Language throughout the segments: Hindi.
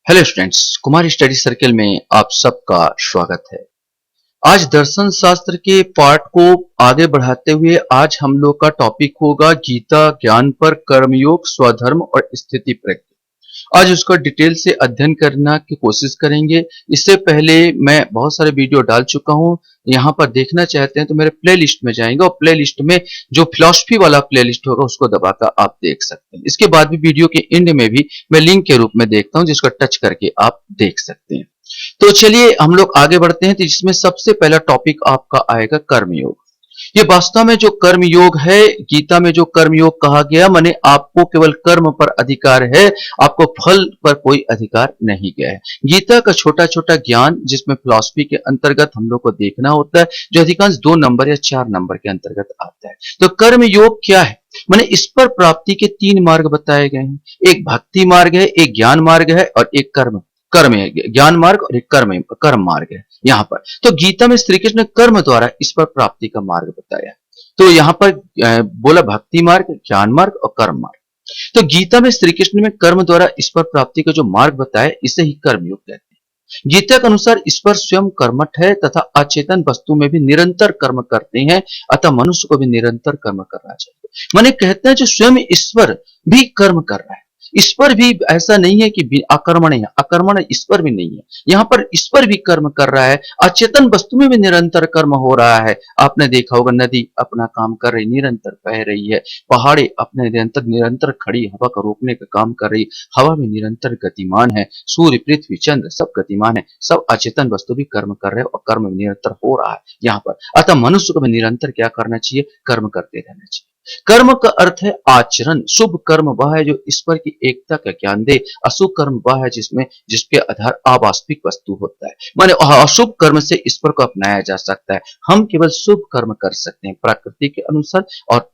Hello students, Kumar study circle में आप सबका स्वागत है। आज दर्शन शास्त्र के पाठ को आगे बढ़ाते हुए आज हम लोग का टॉपिक होगा गीता ज्ञान पर कर्मयोग, स्वधर्म और स्थिति प्रज्ञा। आज उसका डिटेल से अध्ययन करना की कोशिश करेंगे। इससे पहले मैं बहुत सारे वीडियो डाल चुका हूं, यहाँ पर देखना चाहते हैं तो मेरे प्लेलिस्ट में जाएंगे और प्लेलिस्ट में जो फिलॉसफी वाला प्लेलिस्ट होगा उसको दबाकर आप देख सकते हैं। इसके बाद भी वीडियो के एंड में भी मैं लिंक के रूप में देखता हूं जिसको टच करके आप देख सकते हैं। तो चलिए हम लोग आगे बढ़ते हैं। तो जिसमें सबसे पहला टॉपिक आपका आएगा कर्मयोग। ये वास्तव में जो कर्म योग है, गीता में जो कर्म योग कहा गया माने आपको केवल कर्म पर अधिकार है, आपको फल पर कोई अधिकार नहीं गया है। गीता का छोटा छोटा ज्ञान जिसमें फिलॉसफी के अंतर्गत हम लोग को देखना होता है, जो अधिकांश 2 नंबर या 4 नंबर के अंतर्गत आता है। तो कर्म योग क्या है? माने इस पर प्राप्ति के 3 मार्ग बताए गए हैं। एक भक्ति मार्ग है, एक ज्ञान मार्ग है और एक कर्म है। ज्ञान मार्ग और एक कर्म मार्ग है यहाँ पर। तो गीता में श्री कृष्ण ने कर्म द्वारा इस पर प्राप्ति का मार्ग बताया। तो यहाँ पर बोला भक्ति मार्ग, ज्ञान मार्ग और कर्म मार्ग। तो गीता में श्री कृष्ण ने कर्म द्वारा इस पर प्राप्ति का जो मार्ग बताया इसे ही कर्मयोग कहते हैं। गीता के अनुसार ईश्वर स्वयं कर्मठ है तथा अचेतन वस्तु में भी निरंतर कर्म करते हैं, अतः मनुष्य को भी निरंतर कर्म करना चाहिए। माने कहते हैं जो स्वयं ईश्वर भी कर्म कर रहा है, ईश्वर भी ऐसा नहीं है कि अकर्मण है, अकर्मण ईश्वर भी नहीं है। यहाँ पर ईश्वर भी कर्म कर रहा है, अचेतन वस्तु में भी निरंतर कर्म हो रहा है। आपने देखा होगा नदी अपना काम कर रही, निरंतर बह रही है, पहाड़े अपने निरंतर खड़ी हवा को रोकने का काम कर रही, हवा भी निरंतर गतिमान है, सूर्य पृथ्वी चंद्र सब गतिमान है, सब अचेतन वस्तु भी कर्म कर रहे हैं और कर्म निरंतर हो रहा है यहाँ पर। अतः मनुष्य को भी निरंतर क्या करना चाहिए? कर्म करते रहना चाहिए। कर्म का अर्थ है आचरण। शुभ कर्म वह है जो ईश्वर की एकता का ज्ञान दे, अशुभ कर्म वह है जिसके आधार अवास्तविक वस्तु होता है। माने अशुभ कर्म से ईश्वर को अपनाया जा सकता है। हम केवल शुभ कर्म कर सकते हैं प्रकृति के अनुसार और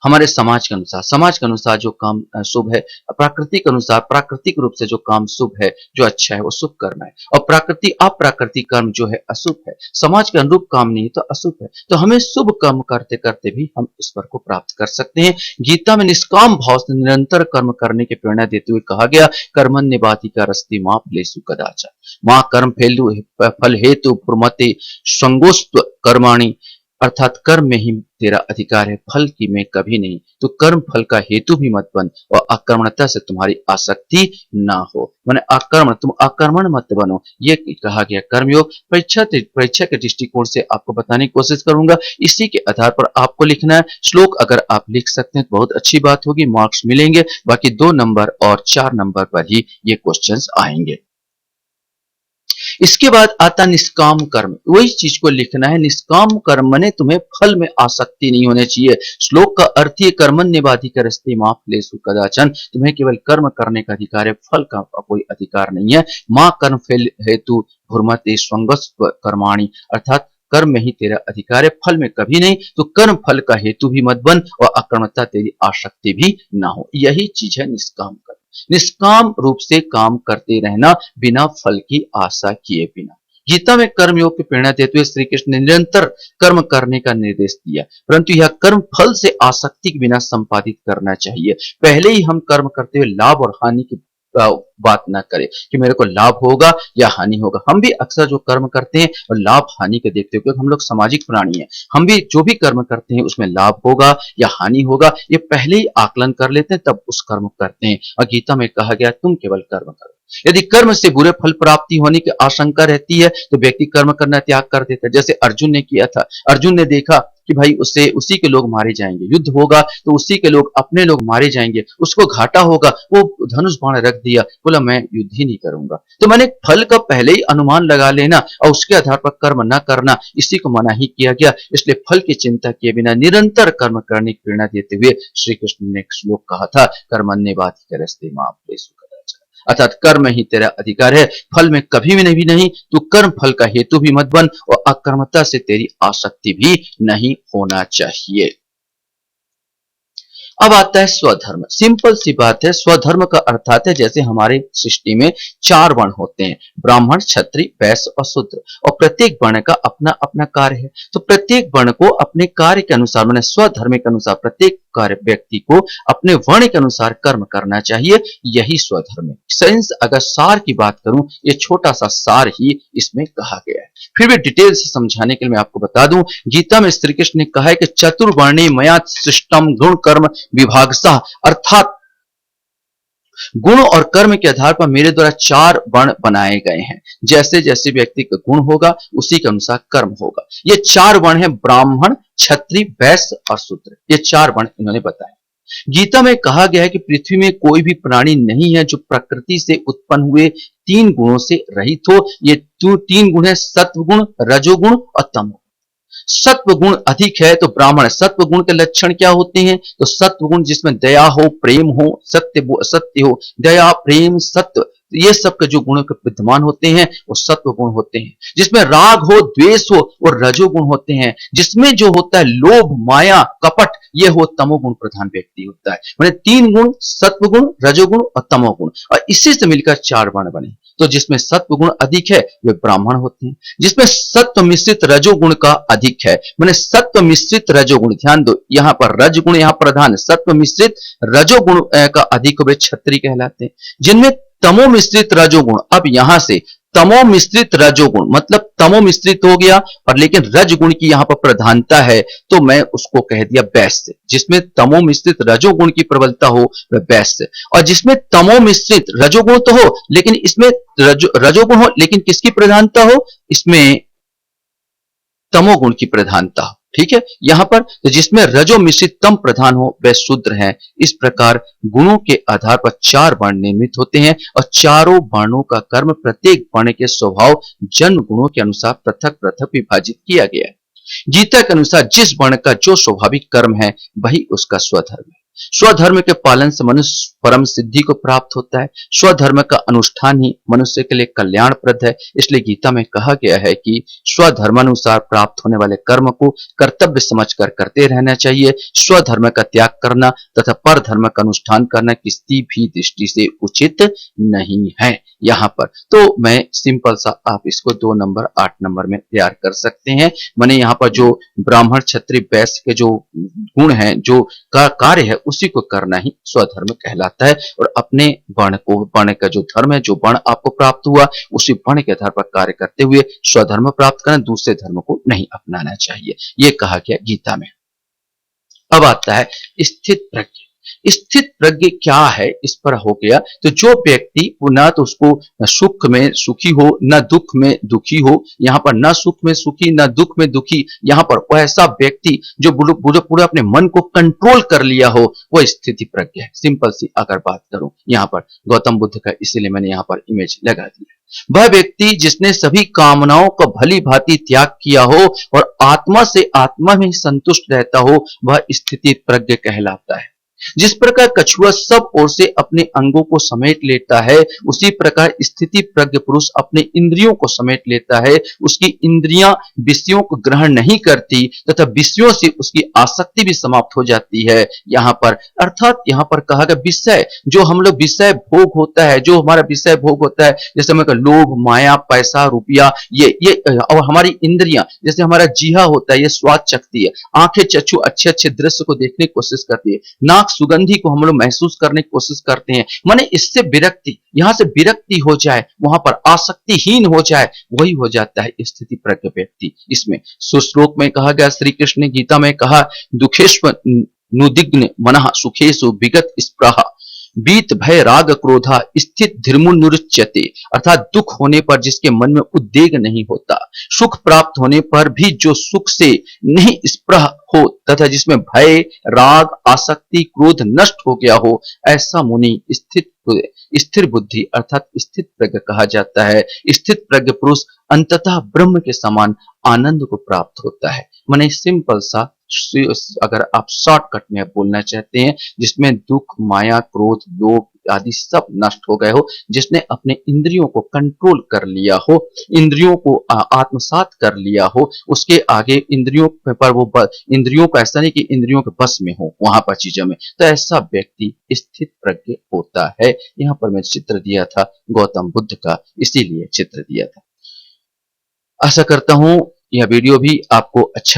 हमारे समाज के अनुसार जो काम शुभ है, प्रकृति के अनुसार प्राकृतिक रूप से जो काम शुभ है, जो अच्छा है वो शुभ कर्म है, और अप्राकृतिक कर्म जो है अशुभ है, समाज के अनुरूप काम नहीं तो अशुभ है। तो हमें शुभ कर्म करते करते भी हम ईश्वर को प्राप्त कर सकते हैं। गीता में निष्काम भाव से निरंतर कर्म करने की प्रेरणा देते हुए कहा गया, कर्मण्येवाधिकारस्ते मा फलेषु कदाचन मां कर्म फल हेतु फुर्मते संगोस्त्व कर्माणि, अर्थात कर्म में ही तेरा अधिकार है, फल की में कभी नहीं। तो कर्म फल का हेतु भी मत बन और अकर्मणता से तुम्हारी आसक्ति ना हो। माने तुम अकर्मण मत बनो, ये कहा गया कर्मयोग। परीक्षा के दृष्टिकोण से आपको बताने की कोशिश करूंगा, इसी के आधार पर आपको लिखना है। श्लोक अगर आप लिख सकते हैं तो बहुत अच्छी बात होगी, मार्क्स मिलेंगे। बाकी 2 नंबर और 4 नंबर पर ही ये क्वेश्चंस आएंगे। इसके बाद आता निष्काम कर्म, वही चीज को लिखना है। निष्काम कर्म ने तुम्हें फल में आसक्ति नहीं होनी चाहिए। श्लोक का अर्थ ही कर्मण्येवाधिकारस्ते मा फलेषु कदाचन, तुम्हें केवल कर्म करने का अधिकार है, फल का कोई अधिकार नहीं है। मां कर्म फल हेतु भुर्मते स्वंगस्व कर्माणि, अर्थात कर्म में ही तेरा अधिकार है, फल में कभी नहीं। तो कर्म फल का हेतु भी मत बन और अकर्मता तेरी आसक्ति भी ना हो। यही चीज है निष्काम कर्म। निष्काम रूप से काम करते रहना बिना फल की आशा किए बिना। गीता में कर्मयोग की प्रेरणा देते हुए श्री कृष्ण ने निरंतर कर्म करने का निर्देश दिया, परंतु यह कर्म फल से आसक्ति के बिना संपादित करना चाहिए। पहले ही हम कर्म करते हुए लाभ और हानि की बात ना करें कि मेरे को लाभ होगा या हानि होगा। हम भी अक्सर जो कर्म करते हैं और लाभ हानि के देखते हैं, क्योंकि हम लोग सामाजिक प्राणी हैं। हम भी जो भी कर्म करते हैं उसमें लाभ होगा या हानि होगा, ये पहले ही आकलन कर लेते हैं, तब उस कर्म को करते हैं। और गीता में कहा गया तुम केवल कर्म करो। यदि कर्म से बुरे फल प्राप्ति होने की आशंका रहती है तो व्यक्ति कर्म करना त्याग कर देता है। जैसे अर्जुन ने किया था। अर्जुन ने देखा कि भाई उससे उसी के लोग मारे जाएंगे, युद्ध होगा तो उसी के लोग अपने लोग मारे जाएंगे, उसको घाटा होगा, वो धनुष बाण रख दिया, बोला मैं युद्ध ही नहीं करूंगा। तो मैंने फल का पहले ही अनुमान लगा लेना और उसके आधार पर कर्म न करना, इसी को मना ही किया गया। इसलिए फल की चिंता किए बिना निरंतर कर्म करने की प्रेरणा देते हुए श्री कृष्ण ने एक श्लोक कहा था, कर्मण्येवाधिकारस्ते मा फलेषु कदाचन, अर्थात कर्म ही तेरा अधिकार है, फल में कभी भी नहीं। तू कर्म फल का हेतु भी मत बन और अकर्मता से तेरी आसक्ति भी नहीं होना चाहिए। अब आता है स्वधर्म। सिंपल सी बात है, स्वधर्म का अर्थात है जैसे हमारे सृष्टि में 4 वर्ण होते हैं, ब्राह्मण, क्षत्रिय, वैश्य और शूद्र, और प्रत्येक वर्ण का अपना अपना कार्य है। तो प्रत्येक वर्ण को अपने कार्य के अनुसार, माने स्वधर्म के अनुसार प्रत्येक कार्य व्यक्ति को अपने वर्ण के अनुसार कर्म करना चाहिए, यही स्वधर्म है। सेंस अगर सार की बात करूं, ये छोटा सा सार ही इसमें कहा गया है। फिर भी डिटेल से समझाने के लिए मैं आपको बता दूं, गीता में श्री कृष्ण ने कहा है कि चतुर्वर्णे मया सृष्टम गुण कर्म विभागशः, अर्थात गुण और कर्म के आधार पर मेरे द्वारा 4 वर्ण बनाए गए हैं। जैसे जैसे व्यक्ति का गुण होगा उसी के अनुसार कर्म होगा। ये 4 वर्ण हैं, ब्राह्मण, क्षत्रिय, वैश्य और शूद्र। ये 4 वर्ण इन्होंने बताए। गीता में कहा गया है कि पृथ्वी में कोई भी प्राणी नहीं है जो प्रकृति से उत्पन्न हुए 3 गुणों से रहित हो। ये 3 गुण है, सत्व गुण, रजोगुण और तमोगुण। सत्व गुण अधिक है तो ब्राह्मण। सत्व गुण के लक्षण क्या होते हैं? तो सत्व गुण जिसमें दया हो, प्रेम हो, सत्य हो, दया, प्रेम, सत्य, ये सब के जो गुणों के विद्यमान होते हैं वो सत्व गुण होते हैं। जिसमें राग हो, द्वेष हो, वो रजोगुण होते हैं। जिसमें जो होता है लोभ, माया, कपट, ये हो तमोगुण प्रधान व्यक्ति होता है। मैंने 3 गुण, सत्व गुण, रजोगुण और तमोगुण, और इसी से मिलकर 4 वर्ण बने। तो जिसमें सत्व गुण अधिक है वे ब्राह्मण होते हैं। जिसमें सत्व मिश्रित रजोगुण का अधिक है, मैंने सत्व मिश्रित रजोगुण, ध्यान दो यहां पर रजगुण यहां प्रधान, सत्व मिश्रित रजोगुण का अधिक वे क्षत्रिय कहलाते हैं। जिनमें तमो मिश्रित रजोगुण, अब यहां से तमो मिश्रित रजोगुण मतलब तमो मिश्रित हो गया और लेकिन रजगुण की यहां पर प्रधानता है, तो मैं उसको कह दिया वैश्य। जिसमें तमो मिश्रित रजोगुण की प्रबलता हो वह वैश्य। और जिसमें तमो मिश्रित रजोगुण तो हो लेकिन इसमें रजोगुण हो लेकिन किसकी प्रधानता हो? इसमें तमोगुण की प्रधानता हो। ठीक है, यहां पर तो जिसमें रजो मिश्रित तम प्रधान हो वह शूद्र है। इस प्रकार गुणों के आधार पर 4 वर्ण निर्मित होते हैं और चारों वर्णों का कर्म प्रत्येक वर्ण के स्वभाव जन्म गुणों के अनुसार पृथक पृथक विभाजित किया गया है। गीता के अनुसार जिस वर्ण का जो स्वाभाविक कर्म है वही उसका स्वधर्म है। स्वधर्म के पालन से मनुष्य परम सिद्धि को प्राप्त होता है। स्वधर्म का अनुष्ठान ही मनुष्य के लिए कल्याणप्रद है। इसलिए गीता में कहा गया है कि स्वधर्मानुसार प्राप्त होने वाले कर्म को कर्तव्य समझकर करते रहना चाहिए। स्वधर्म का त्याग करना तथा पर धर्म का अनुष्ठान करना किसी भी दृष्टि से उचित नहीं है। यहाँ पर तो मैं सिंपल सा आप इसको 2 नंबर 8 नंबर में तैयार कर सकते हैं। मैंने यहाँ पर जो ब्राह्मण, क्षत्रिय, वैश्य के जो गुण हैं, जो का कार्य है, उसी को करना ही स्वधर्म कहलाता है। और अपने वर्ण का जो धर्म है, जो वर्ण आपको प्राप्त हुआ उसी वर्ण के आधार पर कार्य करते हुए स्वधर्म प्राप्त करना, दूसरे धर्म को नहीं अपनाना चाहिए, ये कहा गया गीता में। अब आता है स्थित प्रज्ञ। स्थित प्रज्ञ क्या है, इस पर हो गया। तो जो व्यक्ति ना तो उसको सुख में सुखी हो न दुख में दुखी हो, यहाँ पर न सुख में सुखी न दुख में दुखी, यहाँ पर वो ऐसा व्यक्ति जो पूरा अपने मन को कंट्रोल कर लिया हो, वो स्थिति प्रज्ञ है। सिंपल सी अगर बात करूं यहाँ पर गौतम बुद्ध का, इसीलिए मैंने यहाँ पर इमेज लगा दिया। वह व्यक्ति जिसने सभी कामनाओं का भली भांति त्याग किया हो और आत्मा से आत्मा में संतुष्ट रहता हो, वह स्थिति प्रज्ञ कहलाता है। जिस प्रकार कछुआ सब ओर से अपने अंगों को समेट लेता है, उसी प्रकार स्थिति प्रज्ञ पुरुष अपने इंद्रियों को समेट लेता है। उसकी इंद्रियां विषयों को ग्रहण नहीं करती तथा विषयों से उसकी आसक्ति भी समाप्त हो जाती है। यहाँ पर अर्थात यहाँ पर कहा गया विषय, जो हम लोग विषय भोग होता है, जो हमारा विषय भोग होता है, जैसे हमें लोभ, माया, पैसा, रुपया, ये और हमारी इंद्रियां, जैसे हमारा जीहा होता है, ये स्वाद चखती है, आंखें, चक्षु अच्छे अच्छे दृश्य को देखने की कोशिश करती है, नाक सुगंधी को हम लोग महसूस करने की कोशिश करते हैं। माने इससे विरक्ति, यहां से विरक्ति हो जाए, वहां पर आसक्तिहीन हो जाए, वही हो जाता है स्थिति प्रज्ञ व्यक्ति। इसमें सुश्लोक में कहा गया, श्री कृष्ण ने गीता में कहा, दुखेश्व नुदिग्न मनः सुखेषु विगत स्पृहा बीत भय राग क्रोधा स्थित धीर्मुन्नुच्यते, अर्थात दुख होने पर जिसके मन में उद्वेग नहीं होता, सुख प्राप्त होने पर भी जो सुख से नहीं स्पृह हो तथा जिसमें भय, राग, आसक्ति, क्रोध नष्ट हो गया हो, ऐसा मुनि स्थिर बुद्धि अर्थात स्थित प्रज्ञ कहा जाता है। स्थित प्रज्ञ पुरुष अंततः ब्रह्म के समान आनंद को प्राप्त होता है। माने सिंपल सा, अगर आप शॉर्टकट में बोलना चाहते हैं, जिसमें दुख, माया, क्रोध, लोभ आदि सब नष्ट हो गए हो, जिसने अपने इंद्रियों को कंट्रोल कर लिया हो, इंद्रियों को आत्मसात कर लिया हो, उसके आगे इंद्रियों पर वो इंद्रियों का ऐसा नहीं कि इंद्रियों के बस में हो वहां पर चीजों में, तो ऐसा व्यक्ति स्थित प्रज्ञ होता है। यहाँ पर मैं चित्र दिया था गौतम बुद्ध का, इसीलिए चित्र दिया था। आशा करता हूं यह वीडियो भी आपको अच्छा